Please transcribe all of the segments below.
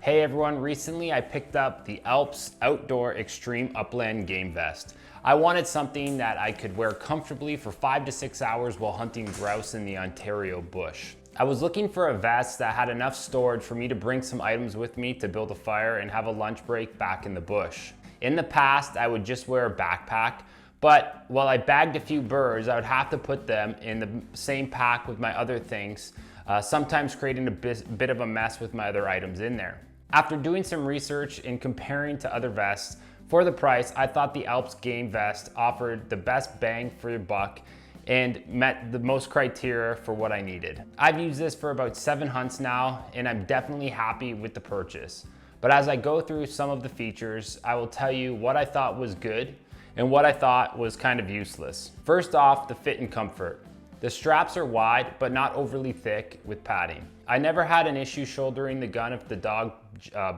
Hey everyone, recently I picked up the ALPS Outdoor Extreme Upland Game Vest. I wanted something that I could wear comfortably for 5 to 6 hours while hunting grouse in the Ontario bush. I was looking for a vest that had enough storage for me to bring some items with me to build a fire and have a lunch break back in the bush. In the past, I would just wear a backpack, but while I bagged a few birds, I would have to put them in the same pack with my other things, sometimes creating a bit of a mess with my other items in there. After doing some research and comparing to other vests, for the price, I thought the ALPS Game Vest offered the best bang for your buck and met the most criteria for what I needed. I've used this for about 7 hunts now, and I'm definitely happy with the purchase. But as I go through some of the features, I will tell you what I thought was good and what I thought was kind of useless. First off, the fit and comfort. The straps are wide, but not overly thick with padding. I never had an issue shouldering the gun if the dog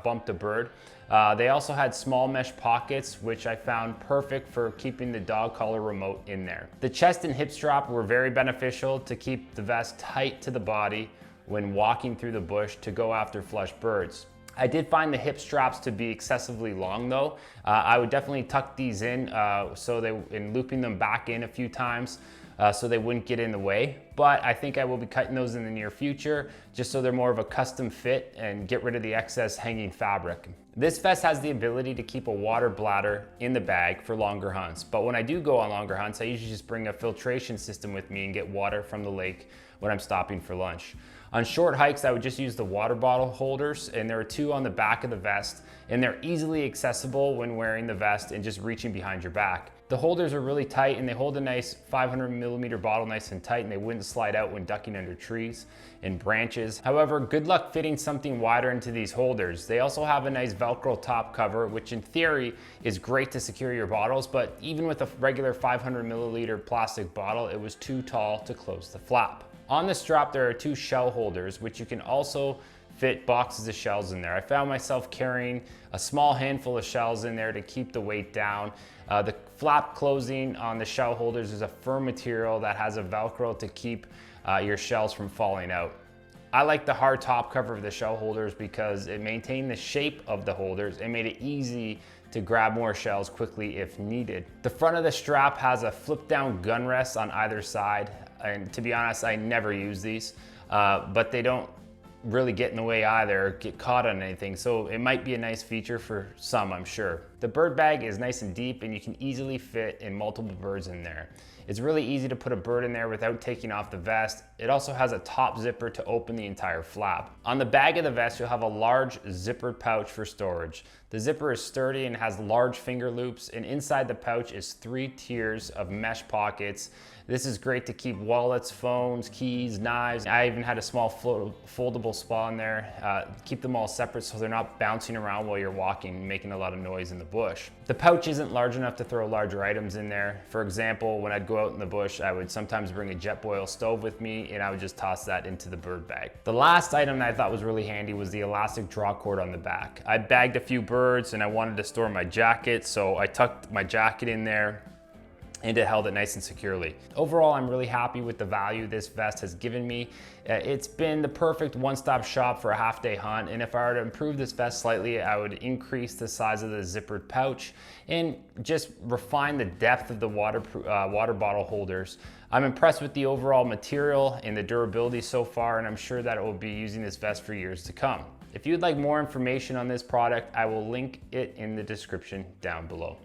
bumped a bird. They also had small mesh pockets, which I found perfect for keeping the dog collar remote in there. The chest and hip strap were very beneficial to keep the vest tight to the body when walking through the bush to go after flush birds. I did find the hip straps to be excessively long though. I would definitely tuck these in and looping them back in a few times so they wouldn't get in the way. But I think I will be cutting those in the near future just so they're more of a custom fit and get rid of the excess hanging fabric. This vest has the ability to keep a water bladder in the bag for longer hunts. But when I do go on longer hunts, I usually just bring a filtration system with me and get water from the lake when I'm stopping for lunch. On short hikes, I would just use the water bottle holders, and there are 2 on the back of the vest, and they're easily accessible when wearing the vest and just reaching behind your back. The holders are really tight and they hold a nice 500 millimeter bottle nice and tight, and they wouldn't slide out when ducking under trees and branches. However, good luck fitting something wider into these holders. They also have a nice Velcro top cover, which in theory is great to secure your bottles, but even with a regular 500 milliliter plastic bottle, it was too tall to close the flap. On the strap, there are 2 shell holders, which you can also fit boxes of shells in there. I found myself carrying a small handful of shells in there to keep the weight down. The flap closing on the shell holders is a firm material that has a Velcro to keep your shells from falling out. I like the hard top cover of the shell holders because it maintained the shape of the holders and made it easy to grab more shells quickly if needed. The front of the strap has a flip down gun rest on either side. And to be honest, I never use these, but they don't really get in the way either, or get caught on anything. So it might be a nice feature for some, I'm sure. The bird bag is nice and deep and you can easily fit in multiple birds in there. It's really easy to put a bird in there without taking off the vest. It also has a top zipper to open the entire flap. On the bag of the vest, you'll have a large zippered pouch for storage. The zipper is sturdy and has large finger loops, and inside the pouch is 3 tiers of mesh pockets. This is great to keep wallets, phones, keys, knives. I even had a small foldable spa in there. Keep them all separate so they're not bouncing around while you're walking, making a lot of noise in the bush. The pouch isn't large enough to throw larger items in there. For example, when I'd go out in the bush, I would sometimes bring a Jetboil stove with me, and I would just toss that into the bird bag. The last item that I thought was really handy was the elastic draw cord on the back. I bagged a few birds and I wanted to store my jacket, so I tucked my jacket in there and it held it nice and securely. Overall, I'm really happy with the value this vest has given me. It's been the perfect one-stop shop for a half-day hunt, and if I were to improve this vest slightly, I would increase the size of the zippered pouch and just refine the depth of the water bottle holders. I'm impressed with the overall material and the durability so far, and I'm sure that I will be using this vest for years to come. If you'd like more information on this product, I will link it in the description down below.